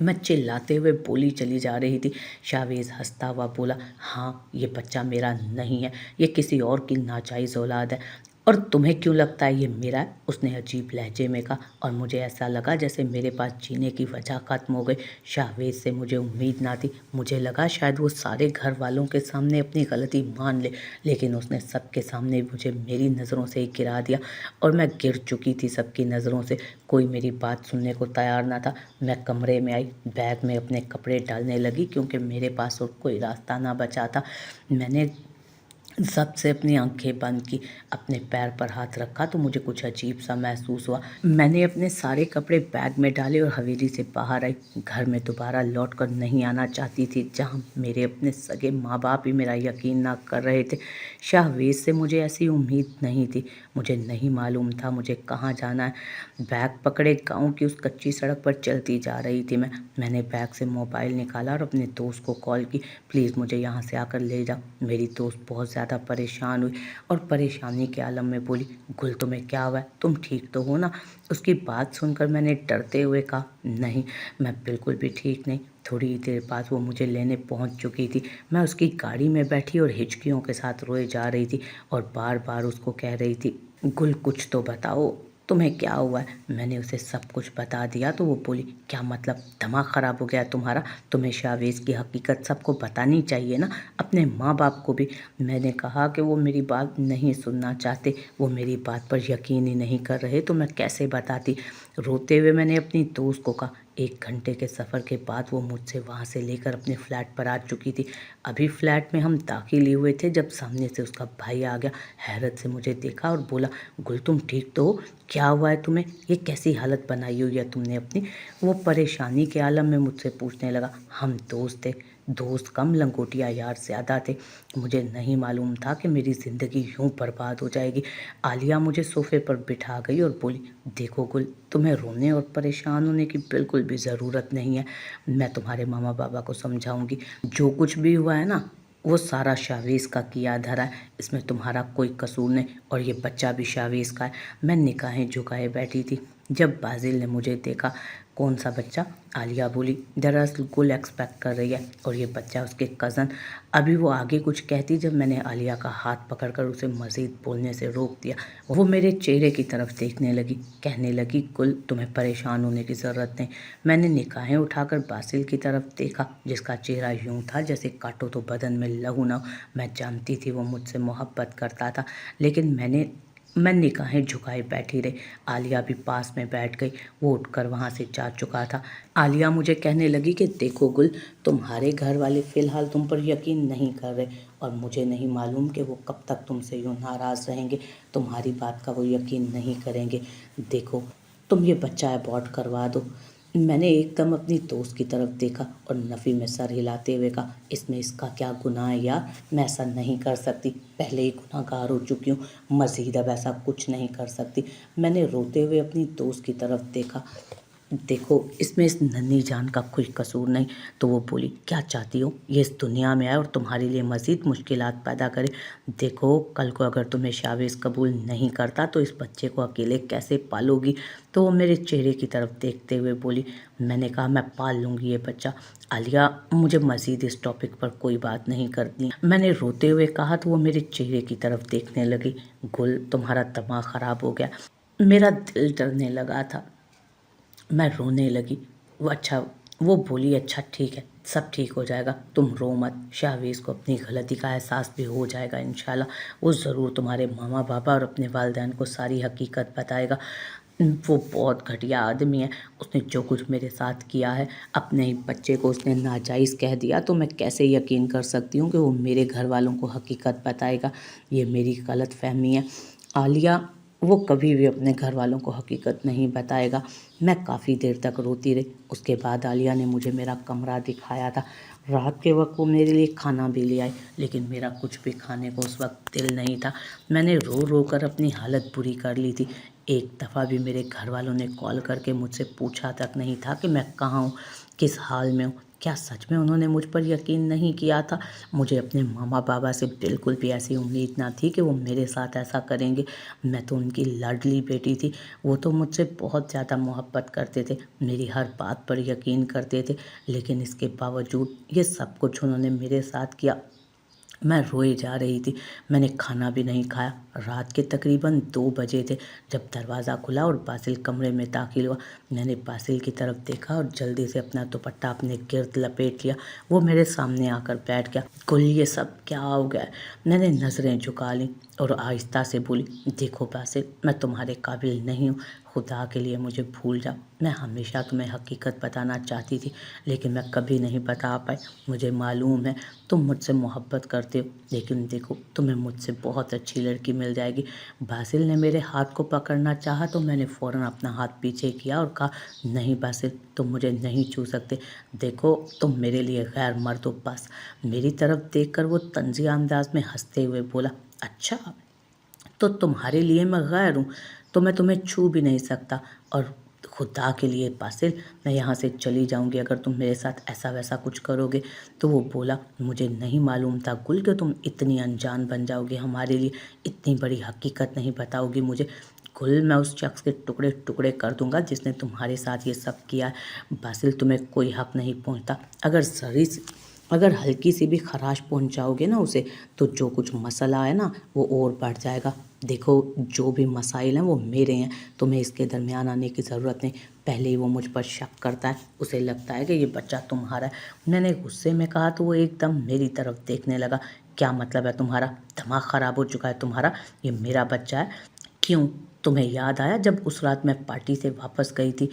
मैं चिल्लाते हुए बोली चली जा रही थी। शाहवेज हंसता हुआ बोला, हाँ, ये बच्चा मेरा नहीं है, ये किसी और की नाजायज़ औलाद है। और तुम्हें क्यों लगता है ये मेरा है? उसने अजीब लहजे में कहा। और मुझे ऐसा लगा जैसे मेरे पास जीने की वजह ख़त्म हो गई। शाहवेज से मुझे उम्मीद ना थी। मुझे लगा शायद वो सारे घर वालों के सामने अपनी गलती मान ले, लेकिन उसने सबके सामने मुझे मेरी नज़रों से ही गिरा दिया। और मैं गिर चुकी थी सबकी नज़रों से। कोई मेरी बात सुनने को तैयार ना था। मैं कमरे में आई, बैग में अपने कपड़े डालने लगी, क्योंकि मेरे पास और कोई रास्ता ना बचा था। मैंने सबसे अपनी आंखें बंद की, अपने पैर पर हाथ रखा तो मुझे कुछ अजीब सा महसूस हुआ। मैंने अपने सारे कपड़े बैग में डाले और हवेली से बाहर आई। घर में दोबारा लौट कर नहीं आना चाहती थी, जहाँ मेरे अपने सगे माँ बाप ही मेरा यकीन ना कर रहे थे। शाहवेज से मुझे ऐसी उम्मीद नहीं थी। मुझे नहीं मालूम था मुझे कहाँ जाना है। बैग पकड़े गाँव की उस कच्ची सड़क पर चलती जा रही थी मैंने बैग से मोबाइल निकाला और अपने दोस्त को कॉल की। प्लीज़ मुझे यहाँ से आकर ले जाओ। मेरी दोस्त बहुत ज़्यादा परेशान हुई और परेशानी के आलम में बोली, गुल तुम्हें क्या हुआ है, तुम ठीक तो हो ना? उसकी बात सुनकर मैंने डरते हुए कहा, नहीं मैं बिल्कुल भी ठीक नहीं। थोड़ी ही देर बाद वो मुझे लेने पहुंच चुकी थी। मैं उसकी गाड़ी में बैठी और हिचकियों के साथ रोए जा रही थी और बार बार उसको कह रही थी, गुल कुछ तो बताओ, तुम्हें क्या हुआ है? मैंने उसे सब कुछ बता दिया तो वो बोली, क्या मतलब, दिमाग ख़राब हो गया तुम्हारा? तुम्हें शाहवेज की हकीकत सबको बतानी चाहिए ना, अपने माँ बाप को भी। मैंने कहा कि वो मेरी बात नहीं सुनना चाहते, वो मेरी बात पर यकीन ही नहीं कर रहे तो मैं कैसे बताती। रोते हुए मैंने अपनी दोस्त को कहा। 1 घंटे के सफ़र के बाद वो मुझसे वहाँ से लेकर अपने फ्लैट पर आ चुकी थी। अभी फ्लैट में हम दाखिल हुए थे जब सामने से उसका भाई आ गया। हैरत से मुझे देखा और बोला, गुल तुम ठीक तो हो? क्या हुआ है तुम्हें? ये कैसी हालत बनाई हुई है तुमने अपनी? वो परेशानी के आलम में मुझसे पूछने लगा। हम दोस्त थे, दोस्त कम लंगोटिया यार ज़्यादा थे। मुझे नहीं मालूम था कि मेरी ज़िंदगी यूं बर्बाद हो जाएगी। आलिया मुझे सोफे पर बिठा गई और बोली, देखो गुल, तुम्हें रोने और परेशान होने की बिल्कुल भी ज़रूरत नहीं है। मैं तुम्हारे मामा बाबा को समझाऊंगी। जो कुछ भी हुआ है ना, वो सारा शाहवेज का किया धरा है। इसमें तुम्हारा कोई कसूर नहीं और ये बच्चा भी शाहवेज का है। मैं निगाहें झुकाए बैठी थी। जब बाजिल ने मुझे देखा, कौन सा बच्चा? आलिया बोली, दरअसल गुल एक्सपेक्ट कर रही है और ये बच्चा उसके कज़न। अभी वो आगे कुछ कहती जब मैंने आलिया का हाथ पकड़कर उसे मज़ीद बोलने से रोक दिया। वो मेरे चेहरे की तरफ देखने लगी, कहने लगी, गुल तुम्हें परेशान होने की ज़रूरत नहीं। मैंने निगाहें उठाकर बासिल की तरफ देखा, जिसका चेहरा यूं था जैसे काटो तो बदन में लहू ना हो। मैं जानती थी वो मुझसे मोहब्बत करता था, लेकिन मैं निगाहें झुकाए बैठी रही। आलिया भी पास में बैठ गई। वो उठकर वहाँ से जा चुका था। आलिया मुझे कहने लगी कि देखो गुल, तुम्हारे घर वाले फ़िलहाल तुम पर यकीन नहीं कर रहे और मुझे नहीं मालूम कि वो कब तक तुमसे यूँ नाराज़ रहेंगे, तुम्हारी बात का वो यकीन नहीं करेंगे। देखो, तुम ये बच्चा अबॉर्ट करवा दो। मैंने एकदम अपनी दोस्त की तरफ देखा और नफ़ी में सर हिलाते हुए कहा, इसमें इसका क्या गुनाह है यार? मैं ऐसा नहीं कर सकती, पहले ही गुनहगार हो चुकी हूँ, मज़ीद अब ऐसा कुछ नहीं कर सकती। मैंने रोते हुए अपनी दोस्त की तरफ देखा। देखो, इसमें इस नन्ही जान का कोई कसूर नहीं। तो वो बोली, क्या चाहती हो ये इस दुनिया में आए और तुम्हारे लिए मज़ीद मुश्किलात पैदा करे? देखो, कल को अगर तुम्हें शावेज कबूल नहीं करता तो इस बच्चे को अकेले कैसे पालोगी? तो वो मेरे चेहरे की तरफ देखते हुए बोली। मैंने कहा, मैं पाल लूँगी ये बच्चा। आलिया, मुझे मज़ीद इस टॉपिक पर कोई बात नहीं करनी। मैंने रोते हुए कहा तो वो मेरे चेहरे की तरफ देखने लगी। गुल, तुम्हारा दिमाग ख़राब हो गया। मेरा दिल डरने लगा था। मैं रोने लगी। वो बोली, अच्छा ठीक है, सब ठीक हो जाएगा, तुम रो मत। शाहवेज को अपनी गलती का एहसास भी हो जाएगा इंशाल्लाह। वो ज़रूर तुम्हारे मामा बाबा और अपने वालिदैन को सारी हकीकत बताएगा। वो बहुत घटिया आदमी है। उसने जो कुछ मेरे साथ किया है, अपने ही बच्चे को उसने नाजायज़ कह दिया, तो मैं कैसे यकीन कर सकती हूँ कि वो मेरे घर वालों को हकीकत बताएगा? ये मेरी गलत फहमी है। आलिया, वो कभी भी अपने घर वालों को हकीकत नहीं बताएगा। मैं काफ़ी देर तक रोती रही। उसके बाद आलिया ने मुझे मेरा कमरा दिखाया था। रात के वक्त वो मेरे लिए खाना भी ले आई, लेकिन मेरा कुछ भी खाने को उस वक्त दिल नहीं था। मैंने रो रो कर अपनी हालत बुरी कर ली थी। एक दफ़ा भी मेरे घर वालों ने कॉल करके मुझसे पूछा तक नहीं था कि मैं कहाँ हूँ, किस हाल में हूँ। क्या सच में उन्होंने मुझ पर यकीन नहीं किया था? मुझे अपने मामा बाबा से बिल्कुल भी ऐसी उम्मीद ना थी कि वो मेरे साथ ऐसा करेंगे। मैं तो उनकी लाडली बेटी थी। वो तो मुझसे बहुत ज़्यादा मोहब्बत करते थे, मेरी हर बात पर यकीन करते थे, लेकिन इसके बावजूद ये सब कुछ उन्होंने मेरे साथ किया। मैं रोए जा रही थी। मैंने खाना भी नहीं खाया। रात के तकरीबन 2 बजे थे जब दरवाज़ा खुला और बासिल कमरे में दाखिल हुआ। मैंने बासिल की तरफ देखा और जल्दी से अपना दुपट्टा अपने गिर्द लपेट लिया। वो मेरे सामने आकर बैठ गया। गुल, ये सब क्या हो गया है? मैंने नज़रें झुका लीं। और आहिस्ता से बोली, देखो बासिल, मैं तुम्हारे काबिल नहीं हूँ, खुदा के लिए मुझे भूल जाओ। मैं हमेशा तुम्हें हकीकत बताना चाहती थी, लेकिन मैं कभी नहीं बता पाई। मुझे मालूम है तुम मुझसे मोहब्बत करते हो, लेकिन देखो तुम्हें मुझसे बहुत अच्छी लड़की मिल जाएगी। बासिल ने मेरे हाथ को पकड़ना चाहा तो मैंने फ़ौरन अपना हाथ पीछे किया और कहा, नहीं बासिल, तुम मुझे नहीं छू सकते। देखो तुम मेरे लिए गैर मर्द हो बस। मेरी तरफ देखकर वो तंज़िया अंदाज में हंसते हुए बोला, अच्छा तो तुम्हारे लिए मैं गैर हूँ, तो मैं तुम्हें छू भी नहीं सकता। और खुदा के लिए बासिल, मैं यहाँ से चली जाऊँगी अगर तुम मेरे साथ ऐसा वैसा कुछ करोगे। तो वो बोला, मुझे नहीं मालूम था गुल कि तुम इतनी अनजान बन जाओगी हमारे लिए, इतनी बड़ी हकीकत नहीं बताओगी मुझे। गुल, मैं उस शख्स के टुकड़े टुकड़े कर दूंगा जिसने तुम्हारे साथ ये सब किया है। बासिल, तुम्हें कोई हक नहीं पहुँचता। अगर हल्की सी भी खराश पहुंचाओगे ना उसे, तो जो कुछ मसला है ना वो और बढ़ जाएगा। देखो जो भी मसाइल हैं वो मेरे हैं, तुम्हें इसके दरमियान आने की ज़रूरत नहीं। पहले ही वो मुझ पर शक करता है, उसे लगता है कि ये बच्चा तुम्हारा है। मैंने गुस्से में कहा तो वो एकदम मेरी तरफ देखने लगा। क्या मतलब है तुम्हारा? दिमाग ख़राब हो चुका है तुम्हारा? ये मेरा बच्चा है। क्यों, तुम्हें याद आया जब उस रात मैं पार्टी से वापस गई थी,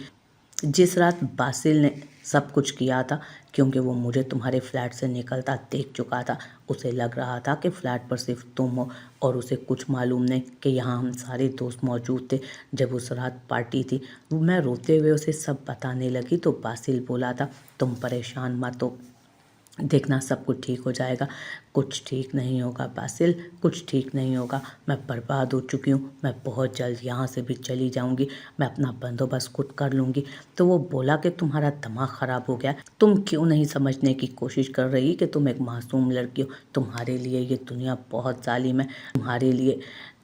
जिस रात बासिल ने सब कुछ किया था? क्योंकि वो मुझे तुम्हारे फ्लैट से निकलता देख चुका था। उसे लग रहा था कि फ्लैट पर सिर्फ तुम हो और उसे कुछ मालूम नहीं कि यहाँ हम सारे दोस्त मौजूद थे जब उस रात पार्टी थी। मैं रोते हुए उसे सब बताने लगी तो बासिल बोला था, तुम परेशान मत हो, देखना सब कुछ ठीक हो जाएगा। कुछ ठीक नहीं होगा बासिल, कुछ ठीक नहीं होगा। मैं बर्बाद हो चुकी हूँ। मैं बहुत जल्द यहाँ से भी चली जाऊँगी। मैं अपना बंदोबस्त खुद कर लूँगी। तो वो बोला कि तुम्हारा दिमाग ख़राब हो गया, तुम क्यों नहीं समझने की कोशिश कर रही कि तुम एक मासूम लड़की हो। तुम्हारे लिए ये दुनिया बहुत जालिम है,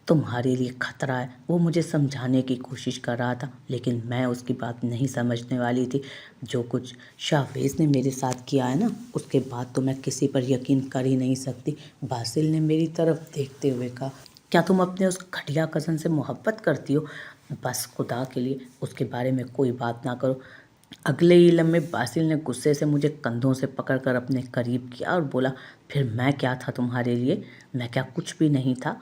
तुम्हारे लिए खतरा है। वो मुझे समझाने की कोशिश कर रहा था, लेकिन मैं उसकी बात नहीं समझने वाली थी। जो कुछ शाहवेज़ ने मेरे साथ किया है ना, उसके बाद तो मैं किसी पर यकीन कर ही नहीं सकती। बासिल ने मेरी तरफ देखते हुए कहा, क्या तुम अपने उस घटिया कज़न से मोहब्बत करती हो? बस खुदा के लिए उसके बारे में कोई बात ना करो। अगले ही लम्हे बासिल ने गुस्से से मुझे कंधों से पकड़कर अपने करीब किया और बोला, फिर मैं क्या था तुम्हारे लिए? मैं क्या कुछ भी नहीं था?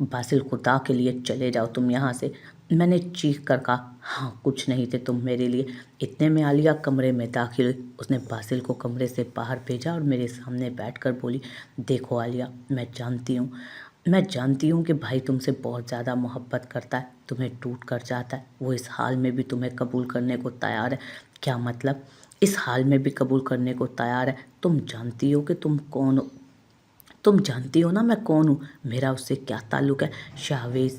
बासिल, खुदा के लिए चले जाओ तुम यहाँ से। मैंने चीख कर कहा, हाँ कुछ नहीं थे तुम मेरे लिए। इतने में आलिया कमरे में दाखिल हुई। उसने बासिल को कमरे से बाहर भेजा और मेरे सामने बैठकर बोली, देखो आलिया, मैं जानती हूँ कि भाई तुमसे बहुत ज़्यादा मोहब्बत करता है, तुम्हें टूट कर चाहता है। वो इस हाल में भी तुम्हें कबूल करने को तैयार है। क्या मतलब? इस हाल में भी कबूल करने को तैयार है? तुम जानती हो कि तुम जानती हो ना मैं कौन हूँ, मेरा उससे क्या ताल्लुक़ है? शाहवेज़,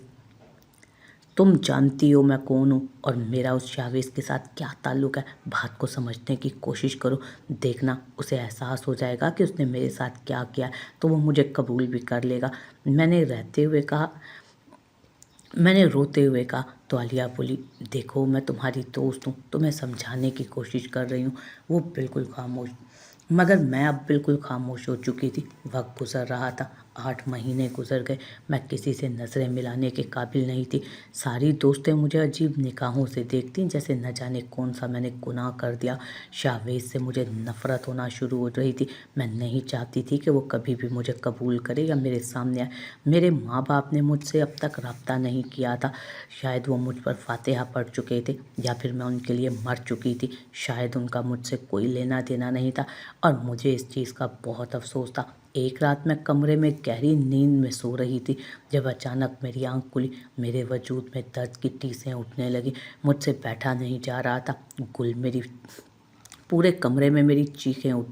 तुम जानती हो मैं कौन हूँ और मेरा उस शाहवेज़ के साथ क्या ताल्लुक़ है। बात को समझने की कोशिश करो, देखना उसे एहसास हो जाएगा कि उसने मेरे साथ क्या किया है, तो वो मुझे कबूल भी कर लेगा। मैंने रोते हुए कहा तो आलिया बोली, देखो मैं तुम्हारी दोस्त हूँ, तुम्हें समझाने की कोशिश कर रही हूँ। वो बिल्कुल खामोश, मगर मैं अब बिल्कुल खामोश हो चुकी थी। वक्त गुजर रहा था, 8 महीने गुजर गए। मैं किसी से नज़रें मिलाने के काबिल नहीं थी। सारी दोस्तें मुझे अजीब निगाहों से देखती, जैसे न जाने कौन सा मैंने गुनाह कर दिया। शाहवेज़ से मुझे नफ़रत होना शुरू हो रही थी। मैं नहीं चाहती थी कि वो कभी भी मुझे कबूल करे या मेरे सामने आए। मेरे माँ बाप ने मुझसे अब तक रब्ता नहीं किया था। शायद वो मुझ पर फातिहा पढ़ चुके थे या फिर मैं उनके लिए मर चुकी थी। शायद उनका मुझसे कोई लेना देना नहीं था और मुझे इस चीज़ का बहुत अफसोस था। एक रात मैं कमरे में गहरी नींद में सो रही थी जब अचानक मेरी आंख खुली। मेरे वजूद में दर्द की टीसें उठने लगी। मुझसे बैठा नहीं जा रहा था। मेरी पूरे कमरे में मेरी चीखें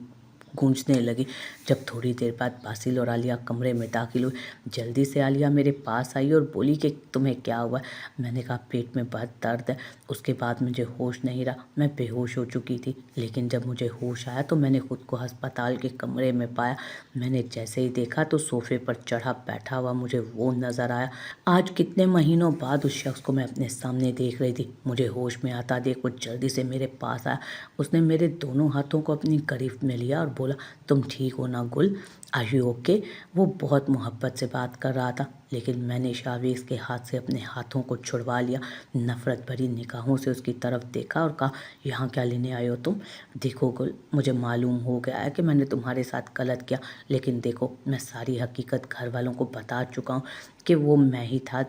गूंजने लगी। जब थोड़ी देर बाद बासिल और आलिया कमरे में दाखिल हुए, जल्दी से आलिया मेरे पास आई और बोली कि तुम्हें क्या हुआ? मैंने कहा, पेट में बहुत दर्द है। उसके बाद मुझे होश नहीं रहा, मैं बेहोश हो चुकी थी। लेकिन जब मुझे होश आया तो मैंने खुद को अस्पताल के कमरे में पाया। मैंने जैसे ही देखा तो सोफे पर चढ़ा बैठा हुआ मुझे वो नज़र आया। आज कितने महीनों बाद उस शख्स को मैं अपने सामने देख रही थी। मुझे होश में आता देख वो जल्दी से मेरे पास आया। उसने मेरे दोनों हाथों को अपनी गिरफ्त में लिया और बोला, तुम ठीक हो ना ना गुल, आर यू ओके। वो बहुत मोहब्बत से बात कर रहा था, लेकिन मैंने शाहवेज के हाथ से अपने हाथों को छुड़वा लिया। नफ़रत भरी निगाहों से उसकी तरफ देखा और कहा, यहाँ क्या लेने आए हो तुम? देखो गुल, मुझे मालूम हो गया है कि मैंने तुम्हारे साथ गलत किया, लेकिन देखो मैं सारी हकीकत घर वालों को बता चुका हूँ कि वो मैं ही था।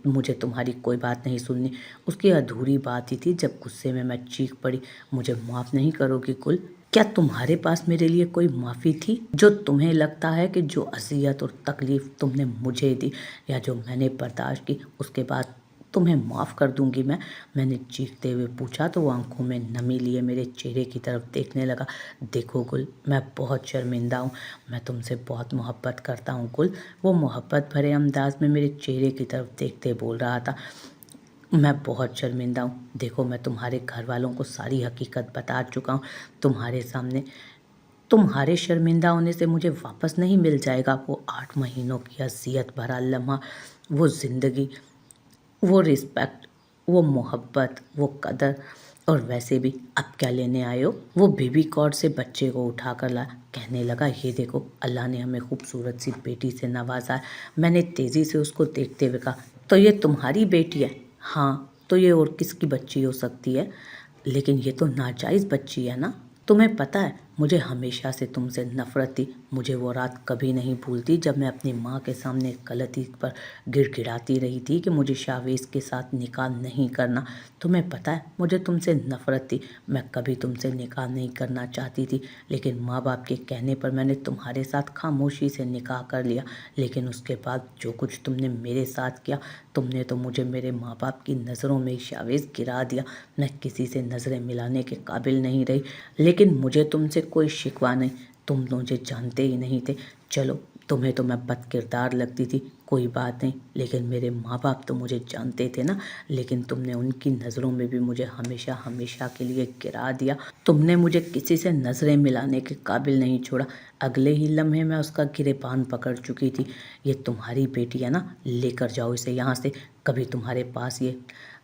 मुझे तुम्हारी कोई बात नहीं सुननी। उसकी अधूरी बात ही थी जब गुस्से में मैं चीख पड़ी। मुझे माफ़ नहीं करोगी गुल? क्या तुम्हारे पास मेरे लिए कोई माफ़ी थी? जो तुम्हें लगता है कि जो अज़ियत और तकलीफ़ तुमने मुझे दी या जो मैंने बर्दाश्त की, उसके बाद तुम्हें माफ़ कर दूंगी मैंने चीखते हुए पूछा तो वो आंखों में नमी लिए मेरे चेहरे की तरफ देखने लगा। देखो गुल, मैं बहुत शर्मिंदा हूँ, मैं तुमसे बहुत मोहब्बत करता हूँ गुल। वो मोहब्बत भरे अंदाज में मेरे चेहरे की तरफ देखते बोल रहा था। मैं बहुत शर्मिंदा हूँ। देखो मैं तुम्हारे घर वालों को सारी हकीकत बता चुका हूँ तुम्हारे सामने। तुम्हारे शर्मिंदा होने से मुझे वापस नहीं मिल जाएगा वो 8 महीनों की अज़ियत भरा लम्हा, वो ज़िंदगी, वो रिस्पेक्ट, वो मोहब्बत, वो कदर। और वैसे भी अब क्या लेने आए हो? वो बेबी कॉट से बच्चे को उठा कर ला, कहने लगा, ये देखो अल्लाह ने हमें खूबसूरत सी बेटी से नवाजा है। मैंने तेज़ी से उसको देखते हुए कहा, तो ये तुम्हारी बेटी है? हाँ, तो ये और किसकी बच्ची हो सकती है? लेकिन ये तो नाजायज़ बच्ची है ना। तुम्हें पता है मुझे हमेशा से तुमसे नफ़रत थी। मुझे वो रात कभी नहीं भूलती जब मैं अपनी माँ के सामने गलती पर गिड़गिड़ाती रही थी कि मुझे शाहवेज के साथ निकाह नहीं करना। तुम्हें पता है मुझे तुमसे नफ़रत थी। मैं कभी तुमसे निकाह नहीं करना चाहती थी, लेकिन माँ बाप के कहने पर मैंने तुम्हारे साथ खामोशी से निकाह कर लिया। लेकिन उसके बाद जो कुछ तुमने मेरे साथ किया, तुमने तो मुझे मेरे माँ बाप की नज़रों में शाहवेज गिरा दिया। मैं किसी से नज़रें मिलाने के काबिल नहीं रही, लेकिन मुझे तुमसे कोई शिकवा नहीं। तुम मुझे जानते ही नहीं थे। चलो, तुम्हें तो मैं बदकिरदार लगती थी, कोई बात नहीं, लेकिन मेरे माँ बाप तो मुझे जानते थे ना। लेकिन तुमने उनकी नज़रों में भी मुझे हमेशा हमेशा के लिए गिरा दिया। तुमने मुझे किसी से नज़रें मिलाने के काबिल नहीं छोड़ा। अगले ही लम्हे मैं उसका गिरेबान पकड़ चुकी थी। ये तुम्हारी बेटी है ना, लेकर जाओ इसे यहाँ से। कभी तुम्हारे पास ये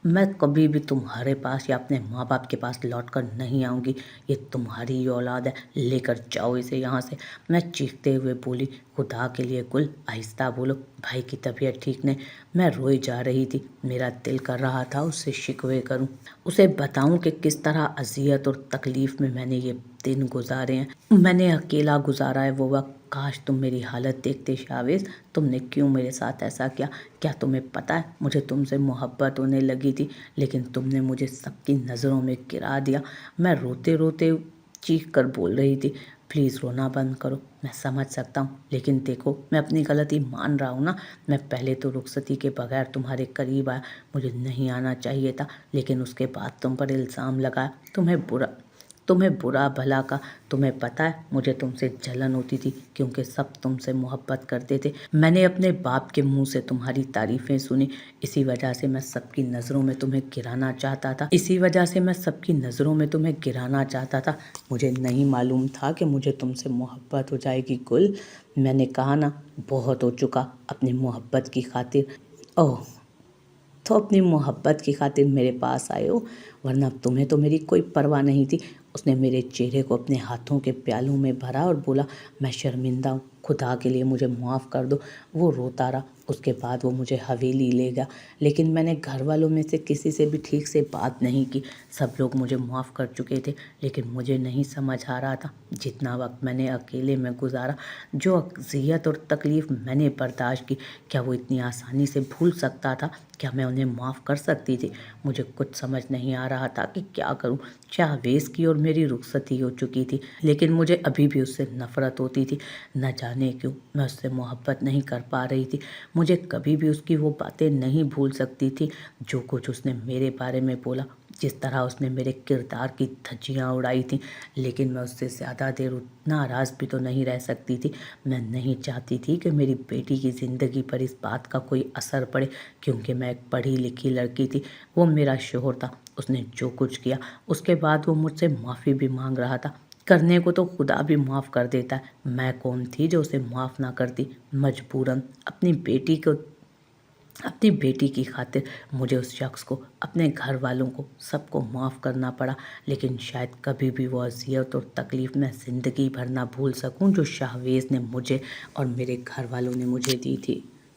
मैं कभी भी तुम्हारे पास या अपने माँ बाप के पास लौट कर नहीं आऊँगी। ये तुम्हारी ही औलाद है, लेकर जाओ इसे यहाँ से। मैं चीखते हुए बोली, खुदा के लिए गुल, आहिस्ता बोलो, भाई की तबीयत ठीक नहीं। मैं रोई जा रही थी। मेरा दिल कर रहा था उससे शिकवे करूं, उसे बताऊं कि किस तरह अजियत और तकलीफ़ में मैंने ये दिन गुजारे हैं। मैंने अकेला गुजारा है वो वक्त। काश तुम मेरी हालत देखते शाहवेज, तुमने क्यों मेरे साथ ऐसा किया? क्या तुम्हें पता है मुझे तुमसे मोहब्बत होने लगी थी, लेकिन तुमने मुझे सबकी नज़रों में गिरा दिया। मैं रोते रोते चीख कर बोल रही थी, प्लीज़ रोना बंद करो, मैं समझ सकता हूँ, लेकिन देखो मैं अपनी गलती मान रहा हूँ ना। मैं पहले तो रुखसती के बगैर तुम्हारे करीब आया, मुझे नहीं आना चाहिए था, लेकिन उसके बाद तुम पर इल्ज़ाम लगाया। तुम्हें बुरा भला का। तुम्हें पता है मुझे तुमसे जलन होती थी, क्योंकि सब तुमसे मोहब्बत करते थे। मैंने अपने बाप के मुंह से तुम्हारी तारीफ़ें सुनी, इसी वजह से मैं सबकी नज़रों में तुम्हें गिराना चाहता था। मुझे नहीं मालूम था कि मुझे तुमसे मोहब्बत हो जाएगी गुल। मैंने कहा ना, बहुत हो चुका अपनी मोहब्बत की खातिर। ओह, तो अपनी मोहब्बत की खातिर मेरे पास आए हो, वरना तुम्हें तो मेरी कोई परवाह नहीं थी। उसने मेरे चेहरे को अपने हाथों के प्यालों में भरा और बोला, मैं शर्मिंदा हूँ, खुदा के लिए मुझे माफ़ कर दो। वो रोता रहा। उसके बाद वो मुझे हवेली ले गया, लेकिन मैंने घर वालों में से किसी से भी ठीक से बात नहीं की। सब लोग मुझे माफ़ कर चुके थे, लेकिन मुझे नहीं समझ आ रहा था जितना वक्त मैंने अकेले में गुजारा, जो अज़ियत और तकलीफ़ मैंने बर्दाश्त की, क्या वो इतनी आसानी से भूल सकता था? क्या मैं उन्हें माफ़ कर सकती थी? मुझे कुछ समझ नहीं आ रहा था कि क्या करूं। शाहवेज की और मेरी रुखसती हो चुकी थी, लेकिन मुझे अभी भी उससे नफ़रत होती थी। न जाने क्यों मैं उससे मोहब्बत नहीं कर पा रही थी। मुझे कभी भी उसकी वो बातें नहीं भूल सकती थी, जो कुछ उसने मेरे बारे में बोला, जिस तरह उसने मेरे किरदार की धज्जियाँ उड़ाई थी। लेकिन मैं उससे ज़्यादा देर नाराज़ भी तो नहीं रह सकती थी। मैं नहीं चाहती थी कि मेरी बेटी की ज़िंदगी पर इस बात का कोई असर पड़े, क्योंकि मैं एक पढ़ी लिखी लड़की थी। वो मेरा शोहर था, उसने जो कुछ किया उसके बाद वो मुझसे माफ़ी भी मांग रहा था। करने को तो खुदा भी माफ़ कर देता है, मैं कौन थी जो उसे माफ़ ना करती। मजबूरन अपनी बेटी को اپنی بیٹی کی خاطر مجھے اس شخص کو، اپنے گھر والوں کو، سب کو معاف کرنا پڑا، لیکن شاید کبھی بھی وہ اذیت اور تکلیف میں زندگی بھر نہ بھول سکوں جو شاہویز نے مجھے اور میرے گھر والوں نے مجھے دی تھی۔